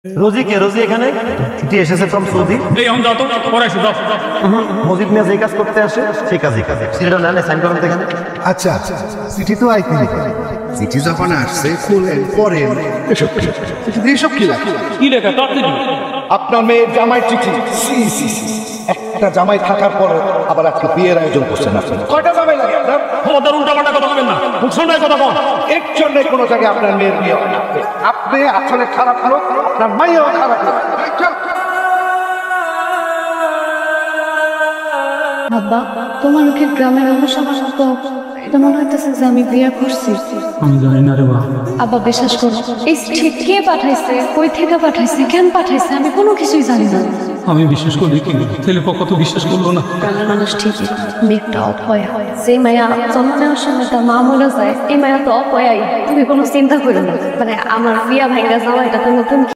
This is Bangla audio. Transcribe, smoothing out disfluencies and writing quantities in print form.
রোজি কে? রোজি এখানে চিঠি এসেছে ফ্রম সৌদি। এই এখন যাও তো পড়াইছো যাও। মজিদ মিয়া যে কাজ করতে আসে সেই কাজই কাজ। চিঠিটা নেন, সাইন করেন এখানে। আচ্ছা আচ্ছা, চিঠি তো আইতি। চিঠি যখন আসছে খুলেন পড়েন। চিঠি এইসব কি লেখা? কি লেখা? তোর চিঠি? আপনার মেয়ের জামাই চিঠি। একটা জামাই থাকার পর আবার আজকে বিয়ের আয়োজন করছেন আপনি। কয়টা জামাই লাগে আপনার? খবরদার উল্টাপাল্টা কথা বলবেন না, মুখ সামলায় কথা বল। এর জন্য কোনো জায়গায় আপনার মেয়ের বিয়ে হয় না। আপনি আসলে খারাপ লোক, আপনার মাইয়াও খারাপ লোক। আব্বা, তোমার কি গ্রামের অবস্থা তো এটা মনে হইতেছে যে আমি বিয়ে করছি। আমি জানি না রে মা। আব্বা বিশ্বাস করো, এই চিঠি কে পাঠাইছে, কই থেকে পাঠাইছে, কেন পাঠাইছে আমি কোনো কিছুই জানি না। আমি বিশ্বাস করি কি ছেলে পক্ষ তো বিশ্বাস করলো না। গ্রামের মানুষ ঠিকই, মেয়েটা অপয়া হয়। যে মায়া জন্ম নেওয়ার সময় তার মা মরে যায়, এই মায়া তো অপয়াই। তুমি কোনো চিন্তা করো না, মানে আমার বিয়া ভাইরা যাওয়া এটা তো নতুন।